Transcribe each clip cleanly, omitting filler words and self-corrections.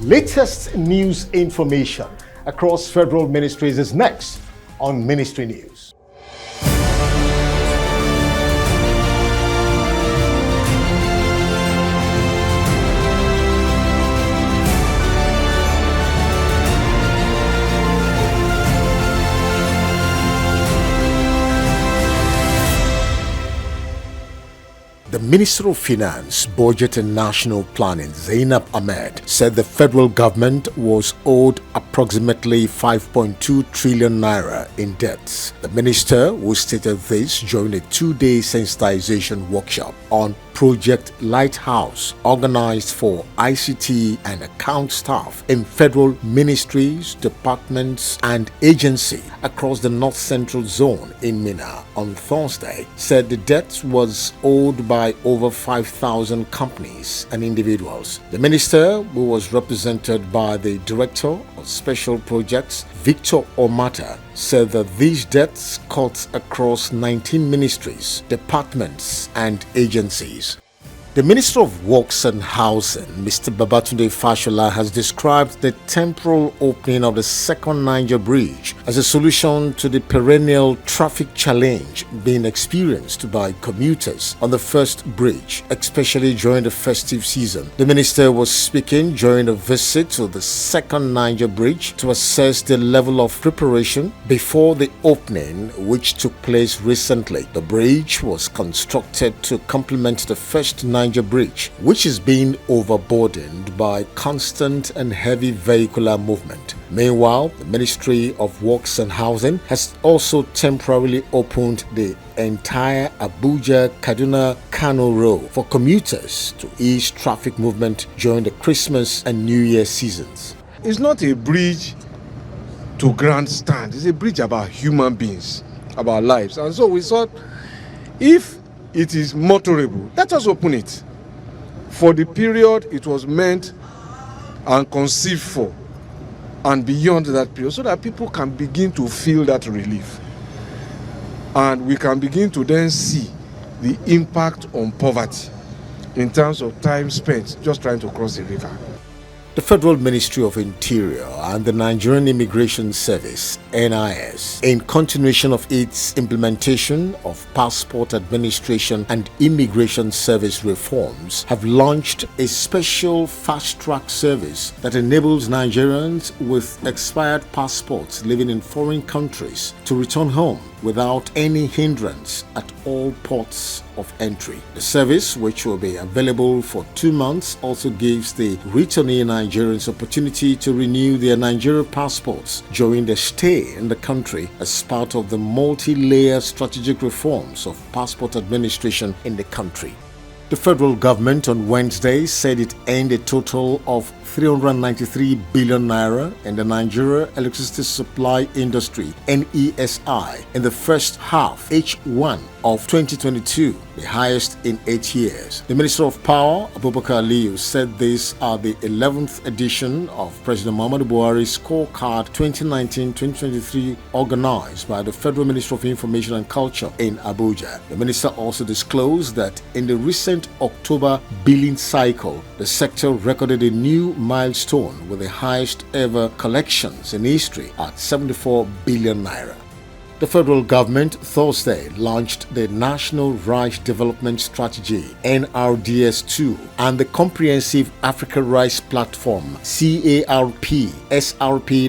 latest news information across federal ministries is next on Ministry News. The Minister of Finance, Budget and National Planning, Zainab Ahmed, said the federal government was owed approximately 5.2 trillion naira in debts. The minister, who stated this during a two-day sensitization workshop on Project Lighthouse, organized for ICT and account staff in federal ministries, departments, and agencies across the North Central Zone in Minna on Thursday, said the debt was owed by over 5,000 companies and individuals. The minister, who was represented by the Director of Special Projects, Victor Omata, said that these debts cut across 19 ministries, departments, and agencies. The Minister of Works and Housing, Mr. Babatunde Fashola, has described the temporal opening of the second Niger Bridge as a solution to the perennial traffic challenge being experienced by commuters on the first bridge, especially during the festive season. The minister was speaking during a visit to the second Niger Bridge to assess the level of preparation before the opening, which took place recently. The bridge was constructed to complement the first Niger Bridge, which is being overburdened by constant and heavy vehicular movement. Meanwhile, the Ministry of Works and Housing has also temporarily opened the entire Abuja-Kaduna-Kano road for commuters to ease traffic movement during the Christmas and New Year seasons. It's not a bridge to grandstand. It's a bridge about human beings, about lives. And so we thought, if it is motorable, let us open it for the period it was meant and conceived for, and beyond that period, so that people can begin to feel that relief, and we can begin to then see the impact on poverty in terms of time spent just trying to cross the river. The Federal Ministry of Interior and the Nigerian Immigration Service, NIS, in continuation of its implementation of passport administration and immigration service reforms, have launched a special fast-track service that enables Nigerians with expired passports living in foreign countries to return home without any hindrance at all ports of entry. The service, which will be available for 2 months, also gives the returnee Nigerians opportunity to renew their Nigerian passports during their stay in the country as part of the multi-layer strategic reforms of passport administration in the country. The federal government on Wednesday said it earned a total of 393 billion naira in the Nigeria Electricity Supply Industry (NESI) in the first half H1 of 2022, the highest in 8 years. The Minister of Power, Abubakar Aliyu, said these are the 11th edition of President Muhammadu Buhari's Scorecard 2019-2023 organized by the Federal Ministry of Information and Culture in Abuja. The minister also disclosed that in the recent October billing cycle, the sector recorded a new milestone with the highest ever collections in history at 74 billion naira. The federal government Thursday launched the National Rice Development Strategy (NRDS2) and the Comprehensive Africa Rice Platform (CARP)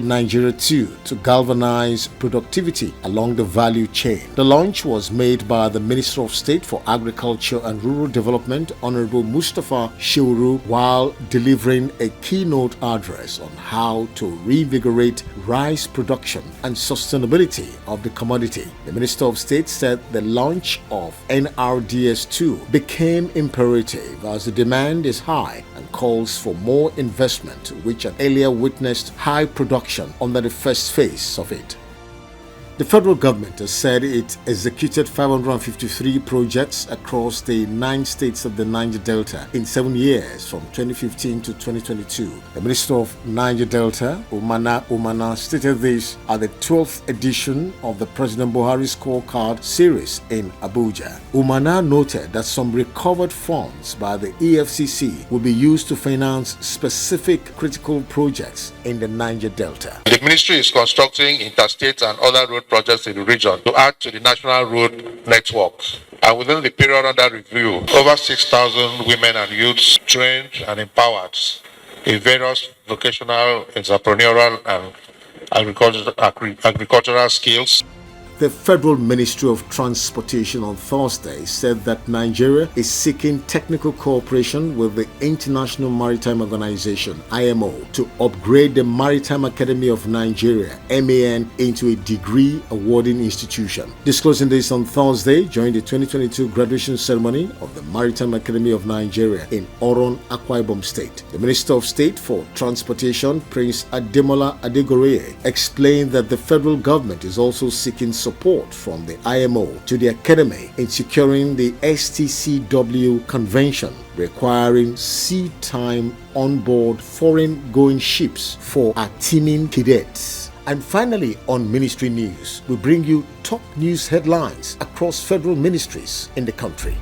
Nigeria 2 to galvanize productivity along the value chain. The launch was made by the Minister of State for Agriculture and Rural Development, Honorable Mustapha Shehu, while delivering a keynote address on how to reinvigorate rice production and sustainability of the commodity. The Minister of State said the launch of NRDS2 became imperative as the demand is high and calls for more investment, which had earlier witnessed high production under the first phase of it. The federal government has said it executed 553 projects across the 9 states of the Niger Delta in 7 years from 2015 to 2022. The Minister of Niger Delta, Umana, stated this at the 12th edition of the President Buhari Scorecard series in Abuja. Umana noted that some recovered funds by the EFCC will be used to finance specific critical projects in the Niger Delta. The ministry is constructing interstate and other road projects in the region to add to the national road network. And within the period under review, over 6,000 women and youths trained and empowered in various vocational, entrepreneurial, and agricultural skills. The Federal Ministry of Transportation on Thursday said that Nigeria is seeking technical cooperation with the International Maritime Organization (IMO) to upgrade the Maritime Academy of Nigeria (MAN) into a degree awarding institution. Disclosing this on Thursday during the 2022 graduation ceremony of the Maritime Academy of Nigeria in Oron, Akwa Ibom State. The Minister of State for Transportation, Prince Ademola Adegoreye, explained that the federal government is also seeking support from the IMO to the Academy in securing the STCW convention requiring sea time on board foreign-going ships for our teaming cadets. And finally, on Ministry News, we bring you top news headlines across federal ministries in the country.